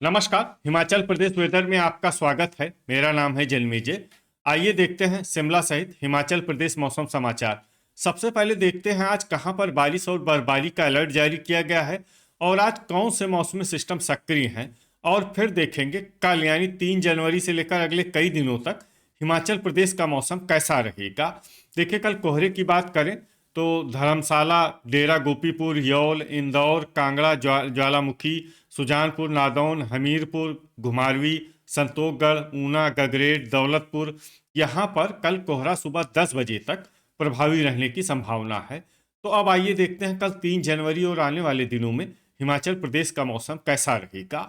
नमस्कार। हिमाचल प्रदेश वेदर में आपका स्वागत है। मेरा नाम है जन्मेजय। आइए देखते हैं शिमला सहित हिमाचल प्रदेश मौसम समाचार। सबसे पहले देखते हैं आज कहां पर बारिश और बर्फबारी का अलर्ट जारी किया गया है और आज कौन से मौसमी सिस्टम सक्रिय हैं। और फिर देखेंगे कल यानी 3 जनवरी से लेकर अगले कई दिनों तक हिमाचल प्रदेश का मौसम कैसा रहेगा। देखिए, कल कोहरे की बात करें तो धर्मशाला, डेरा गोपीपुर, यौल, इंदौर, कांगड़ा, ज्वालामुखी, सुजानपुर, नादौन, हमीरपुर, घुमारवी, संतोषगढ़, ऊना, गगरेट, दौलतपुर, यहाँ पर कल कोहरा सुबह 10 बजे तक प्रभावी रहने की संभावना है। तो अब आइए देखते हैं कल 3 जनवरी और आने वाले दिनों में हिमाचल प्रदेश का मौसम कैसा रहेगा।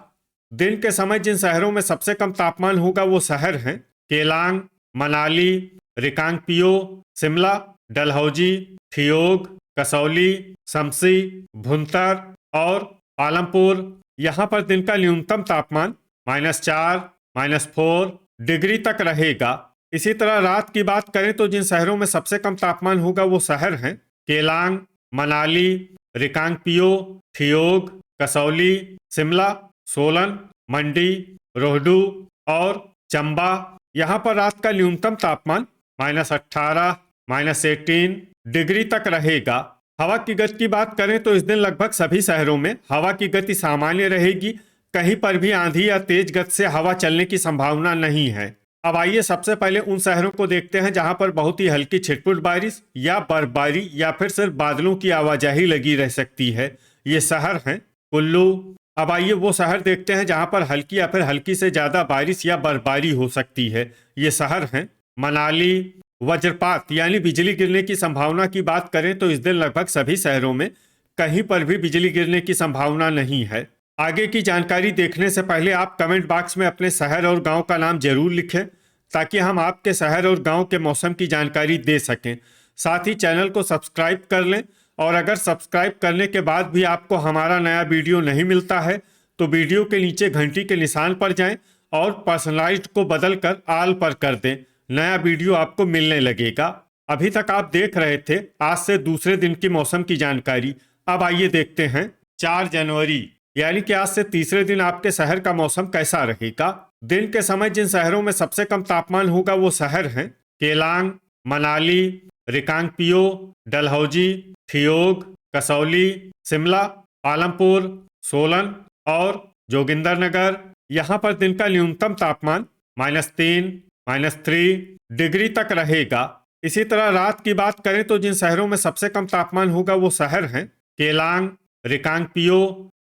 दिन के समय जिन शहरों में सबसे कम तापमान होगा वो शहर हैं केलांग, मनाली, रिकांगपिओ, शिमला, डलहौजी, ठियोग, कसौली, शमसी, भुंतर और पालमपुर। यहाँ पर दिन का न्यूनतम तापमान -4, -4 डिग्री तक रहेगा। इसी तरह रात की बात करें तो जिन शहरों में सबसे कम तापमान होगा वो शहर हैं केलांग, मनाली, रिकांगपिओ, ठियोग, कसौली, शिमला, सोलन, मंडी, रोहडू और चंबा। यहाँ पर रात का न्यूनतम तापमान -18, -18 डिग्री तक रहेगा। हवा की गति की बात करें तो इस दिन लगभग सभी शहरों में हवा की गति सामान्य रहेगी। कहीं पर भी आंधी या तेज गति से हवा चलने की संभावना नहीं है। अब आइए सबसे पहले उन शहरों को देखते हैं जहां पर बहुत ही हल्की छिटपुट बारिश या बर्फबारी या फिर सिर्फ बादलों की आवाजाही लगी रह सकती है। ये शहर हैं कुल्लू। अब आइए वो शहर देखते हैं जहां पर हल्की या फिर हल्की से ज्यादा बारिश या बर्फबारी हो सकती है। ये शहर हैं मनाली। वज्रपात यानी बिजली गिरने की संभावना की बात करें तो इस दिन लगभग सभी शहरों में कहीं पर भी बिजली गिरने की संभावना नहीं है। आगे की जानकारी देखने से पहले आप कमेंट बॉक्स में अपने शहर और गांव का नाम जरूर लिखें ताकि हम आपके शहर और गांव के मौसम की जानकारी दे सकें। साथ ही चैनल को सब्सक्राइब कर लें और अगर सब्सक्राइब करने के बाद भी आपको हमारा नया वीडियो नहीं मिलता है तो वीडियो के नीचे घंटी के निशान पर जाएं और पर्सनलाइज्ड को बदलकर ऑल पर कर दें। नया वीडियो आपको मिलने लगेगा। अभी तक आप देख रहे थे आज से दूसरे दिन की मौसम की जानकारी। अब आइए देखते हैं 4 जनवरी यानी कि आज से तीसरे दिन आपके शहर का मौसम कैसा रहेगा। दिन के समय जिन शहरों में सबसे कम तापमान होगा वो शहर हैं केलांग, मनाली, रिकांगपिओ, डलहौजी, ठियोग, कसौली, शिमला, पालमपुर, सोलन और जोगिंदरनगर। यहाँ पर दिन का न्यूनतम तापमान -3, -3 डिग्री तक रहेगा। इसी तरह रात की बात करें तो जिन शहरों में सबसे कम तापमान होगा वो शहर हैं केलांग, रिकांगपिओ,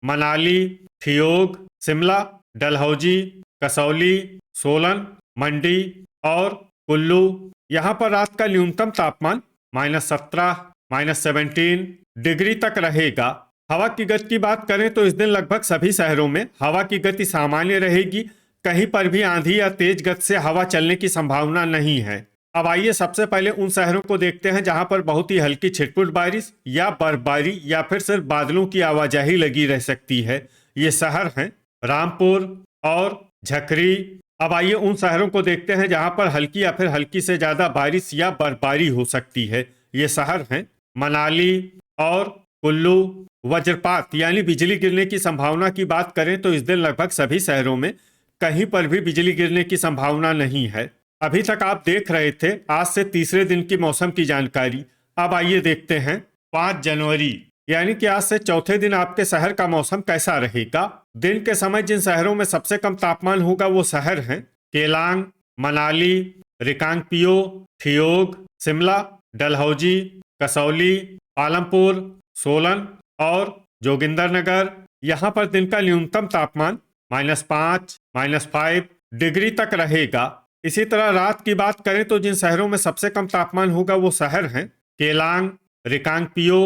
मनाली, ठियोग, शिमला, डलहौजी, कसौली, सोलन, मंडी और कुल्लू। यहाँ पर रात का न्यूनतम तापमान -17, -17 डिग्री तक रहेगा। हवा की गति की बात करें तो इस दिन लगभग सभी शहरों में हवा की गति सामान्य रहेगी। कहीं पर भी आंधी या तेज गति से हवा चलने की संभावना नहीं है। अब आइए सबसे पहले उन शहरों को देखते हैं जहां पर बहुत ही हल्की छिटपुट बारिश या बर्फबारी या फिर सिर्फ बादलों की आवाजाही लगी रह सकती है। ये शहर हैं रामपुर और झकरी। अब आइए उन शहरों को देखते हैं जहां पर हल्की या फिर हल्की से ज्यादा बारिश या बर्फबारी हो सकती है। ये शहर हैं मनाली और कुल्लू। वज्रपात यानी बिजली गिरने की संभावना की बात करें तो इस दिन लगभग सभी शहरों में कहीं पर भी बिजली गिरने की संभावना नहीं है। अभी तक आप देख रहे थे आज से तीसरे दिन की मौसम की जानकारी। अब आइए देखते हैं 5 जनवरी यानी कि आज से चौथे दिन आपके शहर का मौसम कैसा रहेगा। दिन के समय जिन शहरों में सबसे कम तापमान होगा वो शहर हैं केलांग, मनाली, रिकांगपिओ, ठियोग, शिमला, डलहौजी, कसौली, पालमपुर, सोलन और जोगिंदरनगर। यहाँ पर दिन का न्यूनतम तापमान -5, -5 डिग्री तक रहेगा। इसी तरह रात की बात करें तो जिन शहरों में सबसे कम तापमान होगा वो शहर हैं केलांग, रिकांगपिओ,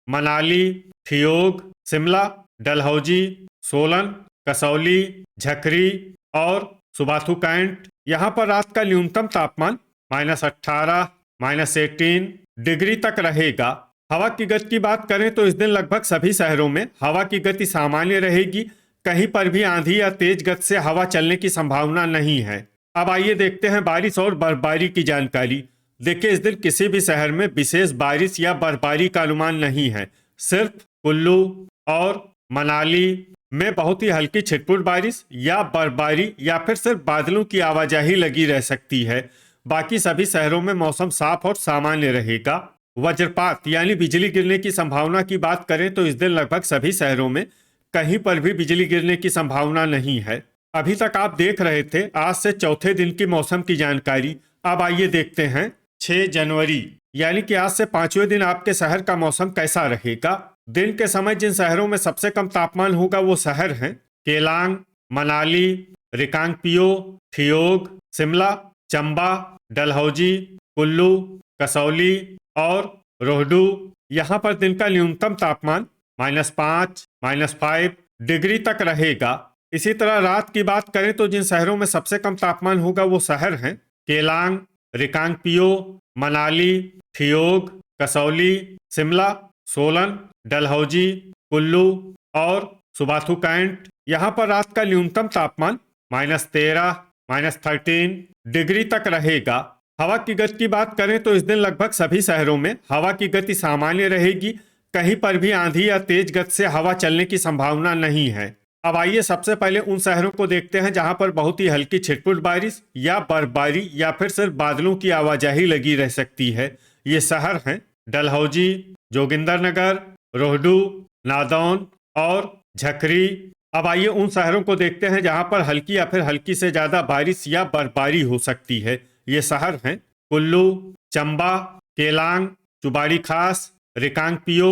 मनाली, ठियोग, शिमला, डलहौजी, सोलन, कसौली, झकरी और सुबाथू कैंट। यहाँ पर रात का न्यूनतम तापमान -18, -18 डिग्री तक रहेगा। हवा की गति की बात करें तो इस दिन लगभग सभी शहरों में हवा की गति सामान्य रहेगी। कहीं पर भी आंधी या तेज गति से हवा चलने की संभावना नहीं है। अब आइए देखते हैं बारिश और बर्फबारी की जानकारी। देखिए, इस दिन किसी भी शहर में विशेष बारिश या बर्फबारी का अनुमान नहीं है। सिर्फ कुल्लू और मनाली में बहुत ही हल्की छिटपुट बारिश या बर्फबारी या फिर सिर्फ बादलों की आवाजाही लगी रह सकती है। बाकी सभी शहरों में मौसम साफ और सामान्य रहेगा। वज्रपात यानी बिजली गिरने की संभावना की बात करें तो इस दिन लगभग सभी शहरों में कहीं पर भी बिजली गिरने की संभावना नहीं है। अभी तक आप देख रहे थे आज से चौथे दिन की मौसम की जानकारी। अब आइए देखते हैं 6 जनवरी यानी कि आज से 5वें दिन आपके शहर का मौसम कैसा रहेगा। दिन के समय जिन शहरों में सबसे कम तापमान होगा वो शहर हैं केलांग, मनाली, रिकांगपिओ, थियोग, शिमला, चंबा, डलहौजी, कुल्लू, कसौली और रोहडू। यहाँ पर दिन का न्यूनतम तापमान -5, -5 डिग्री तक रहेगा। इसी तरह रात की बात करें तो जिन शहरों में सबसे कम तापमान होगा वो शहर हैं केलांग, रिकांगपिओ, मनाली, थियोग, कसौली, शिमला, सोलन, डलहौजी, कुल्लू और सुबाथुकैंट। यहाँ पर रात का न्यूनतम तापमान -13, -13 डिग्री तक रहेगा। हवा की गति की बात करें तो इस दिन लगभग सभी शहरों में हवा की गति सामान्य रहेगी। कहीं पर भी आंधी या तेज गति से हवा चलने की संभावना नहीं है। अब आइए सबसे पहले उन शहरों को देखते हैं जहां पर बहुत ही हल्की छिटपुट बारिश या बर्फबारी या फिर सिर्फ बादलों की आवाजाही लगी रह सकती है। ये शहर हैं डलहौजी, जोगिंदरनगर, रोहडू, नादौन और झकरी। अब आइए उन शहरों को देखते हैं जहां पर हल्की या फिर हल्की से ज्यादा बारिश या बर्फबारी हो सकती है। ये शहर हैं कुल्लू, चंबा, केलांग, चुबाड़ी खास, रिकांगपिओ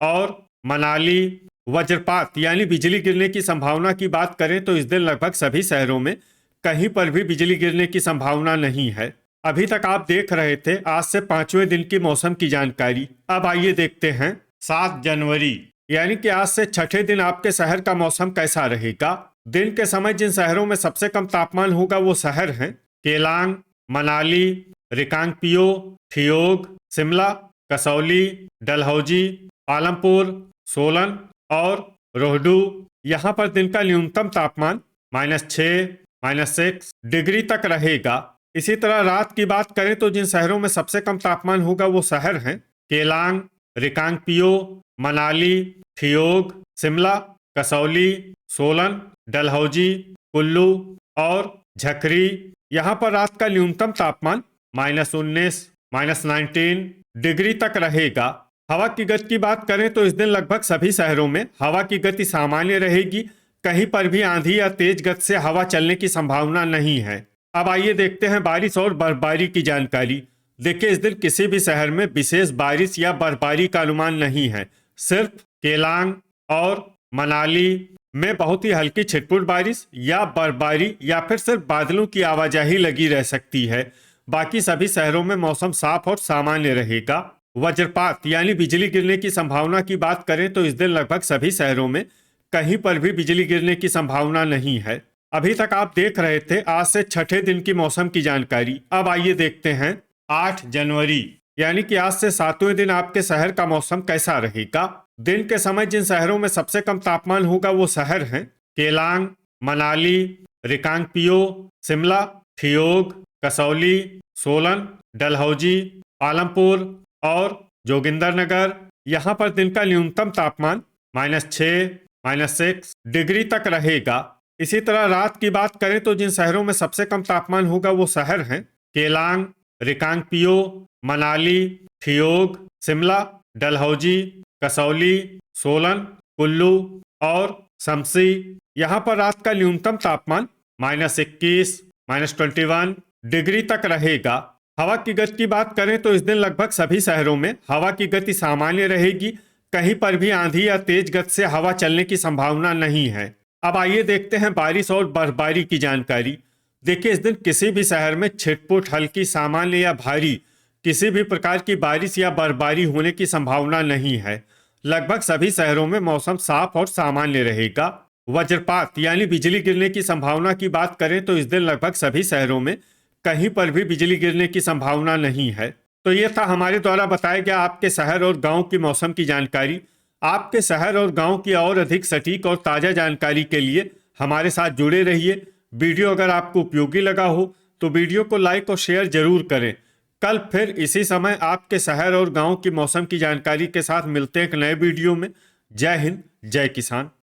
और मनाली। वज्रपात यानी बिजली गिरने की संभावना की बात करें तो इस दिन लगभग सभी शहरों में कहीं पर भी बिजली गिरने की संभावना नहीं है। अभी तक आप देख रहे थे आज से 5वें दिन की मौसम की जानकारी। अब आइए देखते हैं 7 जनवरी यानी कि आज से छठे दिन आपके शहर का मौसम कैसा रहेगा। दिन के समय जिन शहरों में सबसे कम तापमान होगा वो शहर हैं केलांग, मनाली, रिकांगपिओ, थियोग, शिमला, कसौली, डलहौजी, आलमपुर, सोलन और रोहडू। यहाँ पर दिन का न्यूनतम तापमान -6, -6 डिग्री तक रहेगा। इसी तरह रात की बात करें तो जिन शहरों में सबसे कम तापमान होगा वो शहर हैं केलांग, रिकांगपिओ, मनाली, थियोग, शिमला, कसौली, सोलन, डलहौजी, कुल्लू और झकरी। यहाँ पर रात का न्यूनतम तापमान -19, -19 डिग्री तक रहेगा। हवा की गति की बात करें तो इस दिन लगभग सभी शहरों में हवा की गति सामान्य रहेगी। कहीं पर भी आंधी या तेज गति से हवा चलने की संभावना नहीं है। अब आइए देखते हैं बारिश और बर्फबारी की जानकारी। देखिए इस दिन किसी भी शहर में विशेष बारिश या बर्फबारी का अनुमान नहीं है। सिर्फ केलांग और मनाली में बहुत ही हल्की छिटपुट बारिश या बर्फबारी या फिर सिर्फ बादलों की आवाजाही लगी रह सकती है। बाकी सभी शहरों में मौसम साफ और सामान्य रहेगा। वज्रपात यानी बिजली गिरने की संभावना की बात करें तो इस दिन लगभग सभी शहरों में कहीं पर भी बिजली गिरने की संभावना नहीं है। अभी तक आप देख रहे थे आज से छठे दिन की मौसम की जानकारी। अब आइए देखते हैं 8 जनवरी यानी कि आज से 7वें दिन आपके शहर का मौसम कैसा रहेगा। दिन के समय जिन शहरों में सबसे कम तापमान होगा वो शहर हैं केलांग, मनाली, रिकांगपिओ, शिमला, थियोग, कसौली, सोलन, डलहौजी, आलमपुर और जोगिंदरनगर। यहाँ पर दिन का न्यूनतम तापमान -6, -6 डिग्री तक रहेगा। इसी तरह रात की बात करें तो जिन शहरों में सबसे कम तापमान होगा वो शहर हैं केलांग, रिकांगपिओ, मनाली, थियोग, शिमला, डलहौजी, कसौली, सोलन, कुल्लू और शमसी। यहाँ पर रात का न्यूनतम तापमान -21, -21 डिग्री तक रहेगा। हवा की गति की बात करें तो इस दिन लगभग सभी शहरों में हवा की गति सामान्य रहेगी। कहीं पर भी आंधी या तेज गति से हवा चलने की संभावना नहीं है। अब आइए देखते हैं बारिश और बर्फबारी की जानकारी। देखिए इस दिन किसी भी शहर में छिटपुट, हल्की, सामान्य या भारी किसी भी प्रकार की बारिश या बर्फबारी होने की संभावना नहीं है। लगभग सभी शहरों में मौसम साफ और सामान्य रहेगा। वज्रपात यानी बिजली गिरने की संभावना की बात करें तो इस दिन लगभग सभी शहरों में कहीं पर भी बिजली गिरने की संभावना नहीं है। तो ये था हमारे द्वारा बताया गया आपके शहर और गांव की मौसम की जानकारी। आपके शहर और गांव की और अधिक सटीक और ताज़ा जानकारी के लिए हमारे साथ जुड़े रहिए। वीडियो अगर आपको उपयोगी लगा हो तो वीडियो को लाइक और शेयर जरूर करें। कल फिर इसी समय आपके शहर और गांव की मौसम की जानकारी के साथ मिलते हैं एक नए वीडियो में। जय हिंद, जय किसान।